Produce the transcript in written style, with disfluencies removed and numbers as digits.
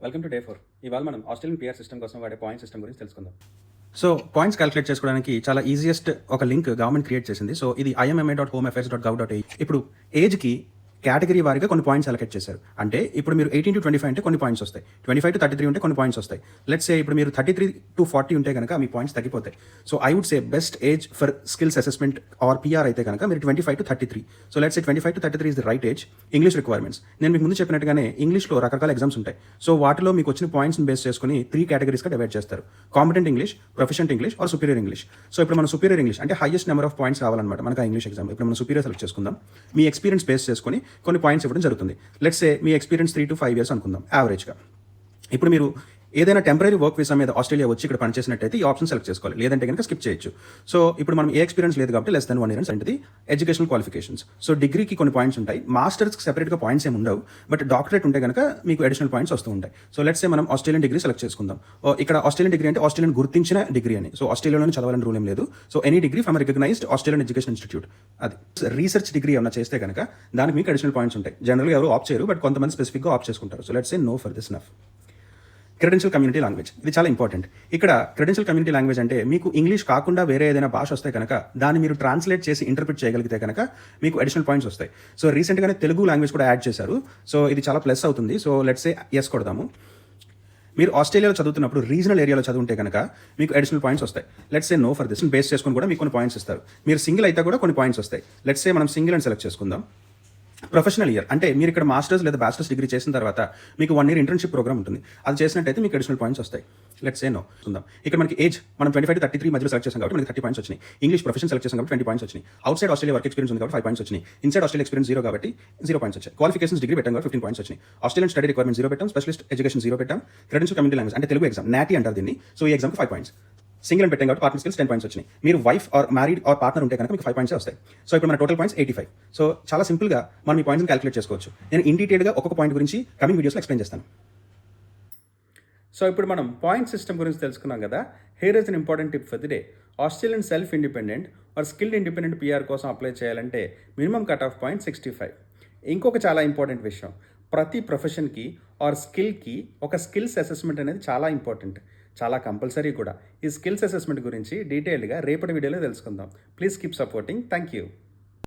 Welcome to day 4. ఇవాళ మనం Australian PR system కోసం వాడే పాయింట్ సిస్టమ్ గురించి తెలుసుకుందాం. సో పాయింట్స్ క్యాలిక్యులేట్ చేసుకోవడానికి చాలా ఈజియెస్ట్ ఒక లింక్ గవర్నమెంట్ క్రియేట్ చేసింది. సో ఇది imma.homeaffairs.gov.in. ఇప్పుడు ఏజ్కి కేటగిరీ వారీగా కొన్ని పాయింట్స్ అలొకేట్ చేశారు. అంటే ఇప్పుడు మీరు 18 to 25 అంటే కొన్ని పాయింట్స్ వస్తాయి, 25 to 33 ఉంటే కొన్ని పాయింట్స్ వస్తాయి. లెట్స్ సే ఇప్పుడు మీరు 33 to 40 ఉంటే కనుక మీ పాయింట్స్ తగ్గిపోతాయి. So I would say best age for skills assessment or PR అయితే కనుక మీరు 25 to 33. So let's say 25 to 33 is the right age. English requirements నేను మీకు ముందు చెప్పినట్టుగానే ఇంగ్లీష్లో రకరకాల ఎగ్జామ్స్ ఉంటాయి. సో వాటిలో మీకు వచ్చిన పాయింట్స్ని బేస్ చేసుకుని 3 కేటగిరీస్గా డివైడ్ చేస్తారు: competent English, professional English are superior English. So ఇప్పుడు మనం సుపీరియర్ ఇంగ్లీష్ అంటే హైయెస్ట్ నెంబర్ ఆఫ్ పాయింట్స్ రావాలన్నమాట మనకు ఆ ఇంగ్లీష్ ఎగ్జామ్. ఇప్పుడు మనం సుపీరియర్ సెలెక్ట్ చేసుకుందాం. మీ ఎక్స్పీరియన్స్ బేస్ చేసుకుని కొన్ని పాయింట్స్ ఇవ్వడం జరుగుతుంది. Let's say me experience 3 to 5 years అనుకుందాం యావరేజ్గా. ఇప్పుడు మీరు ఏదైనా టెంపరీ వర్క్ వీసా మీద ఆస్ట్రేలియా వచ్చి ఇక్కడ పనిచేసినట్టయితే ఈ ఆప్షన్ సెలెక్ట్ చేసుకోవాలి, లేదంటే కనుక స్కిప్ చేయొచ్చు. సో ఇప్పుడు మనం ఏ ఎక్స్పీరియన్స్ లేదు కాబట్టి లెస్ దెన్ 1 year అంటే ఎడ్యుకేషనల్ క్వాలిఫికేషన్స్. సో డిగ్రీకి కొన్ని పాయింట్స్ ఉంటాయి, మాస్టర్స్కి సెపరేట్గా పాయింట్స్ ఏమి ఉండవు, బట్ డాక్టరేట్ ఉంటే కనుక మీకు అడిషనల్ పాయింట్స్ వస్తూ ఉంటాయి. సో లెట్స్ సే మనం ఆస్ట్రేలియన్ డిగ్రీ సెలెక్ట్ చేసుకుందాం. ఇక్కడ ఆస్ట్రేలియన్ డిగ్రీ అంటే ఆస్ట్రేలియన్ గుర్తించిన డిగ్రీ అని. సో ఆస్ట్రేలియాలోనే చదవాలని రూల్ ఏం లేదు. So any degree from recognised Australian education institute. అది రీసెర్చ్ డిగ్రీ ఏమైనా చేస్తే కనుక దానికి మీకు అడిషనల్ పాయింట్స్ ఉంటాయి. జనరల్గా ఎవరు ఆప్ట్ చేయరు, బట్ కొంతమంది స్పెసిఫిక్గా ఆప్ట్ చేసుకుంటారు. So let's say no for this enough. Credential community language ఇది చాలా ఇంపార్టెంట్. ఇక్కడ క్రెడెన్షియల్ కమ్యూనిటీ లాంగ్వేజ్ అంటే మీకు ఇంగ్లీష్ కాకుండా వేరే ఏదైనా భాష వస్తే కనుక దాన్ని మీరు ట్రాన్స్లేట్ చేసి ఇంటర్ప్రిట్ చేయగలిగితే కనుక మీకు అడిషనల్ పాయింట్స్ వస్తాయి. సో రీసెంట్గానే తెలుగు లాంగ్వేజ్ కూడా యాడ్ చేశారు. సో ఇది చాలా ప్లస్ అవుతుంది. సో లెట్స్ సే ఎస్ కొడదాము. మీరు ఆస్ట్రేలియాలో చదువుతున్నప్పుడు రీజనల్ ఏరియాలో చదువుంటే కనుక మీకు అడిషనల్ పాయింట్స్ వస్తాయి. Let's say no for this base చేసుకుని కూడా మీకు కొన్ని పాయింట్స్ ఇస్తారు. మీరు సింగిల్ అయితే కూడా కొన్ని పాయింట్స్ వస్తాయి. లెట్స్ సే మనం సింగిల్ అని సెలెక్ట్ చేసుకుందాం. ప్రొఫెషనల్ ఇయర్ అంటే మీరు ఇక్కడ మాస్టర్స్ లేదా బ్యాచిలర్స్ డిగ్రీ చేసిన తర్వాత మీకు 1 year ఇంటర్న్షిప్ ప్రోగ్రామ్ ఉంటుంది. అది చేసినట్టయితే మీకు అడిషనల్ పాయింట్స్ వస్తాయి. లెట్స్ సే నో చూద్దాం. ఇక్కడ మనకి ఏజ్ మనం 25 to 33 మధ్యలో సెలెక్ట్ చేసాం కాబట్టి మనకి 30 పాయింట్స్ వచ్చినాయి. ఇంగ్లీష్ ప్రొఫెషన్ సెలెక్ట్ చేసాం కాబట్టి 20 పాయింట్స్ వచ్చినాయి. Out side Australia work experience ఉంది కాబట్టి 5 పాయింట్స్ వచ్చినాయి. ఇన్సైడ్ ఆస్ట్రేలియా ఎక్స్పీరియన్స్ 0 కాబట్టి 0 పాయింట్స్ వచ్చాయి. క్వాలిఫికేషన్స్ డిగ్రీ పెట్టాం కాబట్టి 15 పాయింట్స్ వచ్చినాయి. ఆస్ట్రేలియన్ స్టడీ రిక్వైర్మెంట్ 0 పెట్టాం, స్పెషలిస్ట్ ఎడ్యుకేషన్ 0 పెట్టాం. క్రెడెన్షియల్ కమ్యూనిటీ లాంగ్వేజ్ అంటే తెలుగు ఎగ్జామ్ నాటీ అంటారు దీన్ని. సో ఈ ఎగ్జామ్కి 5 పాయింట్స్. సింగిల్ అని పెట్టాం కాబట్టి పార్ట్నర్ స్కిల్స్ 10 పాయింట్స్ వచ్చినాయి. మీరు wife or married or partner ఉంటే కనుక మీకు 5 పాయింట్స్ వస్తాయి. సో ఇప్పుడు మన టోటల్ పాయింట్స్ 85. సో చాలా సింపుల్గా మనం ఈ పాయింట్స్ని క్యాలిక్యులేట్ చేసుకోవచ్చు. నేను ఇన్ డీటెయిల్గా ఒక్కొక్క పాయింట్ గురించి కమింగ్ వీడియోస్లో ఎక్స్ప్లెయిన్ చేస్తాను. సో ఇప్పుడు మనం పాయింట్ సిస్టమ్ గురించి తెలుసుకున్నాం కదా. Here is an important tip for the day. Australian self independent or skilled independent PR కోసం అప్లై చేయాలంటే మినిమం కట్ ఆఫ్ పాయింట్ 65. ఇంకొక చాలా ఇంపార్టెంట్ విషయం, ప్రతి ప్రొఫెషన్కి ఆర్ స్కిల్కి ఒక స్కిల్స్ అసెస్మెంట్ అనేది చాలా ఇంపార్టెంట్, చాలా కంపల్సరీ కూడా. ఈ స్కిల్స్ అసెస్మెంట్ గురించి డీటెయిల్గా రేపటి వీడియోలో తెలుసుకుందాం. Please keep supporting. Thank you.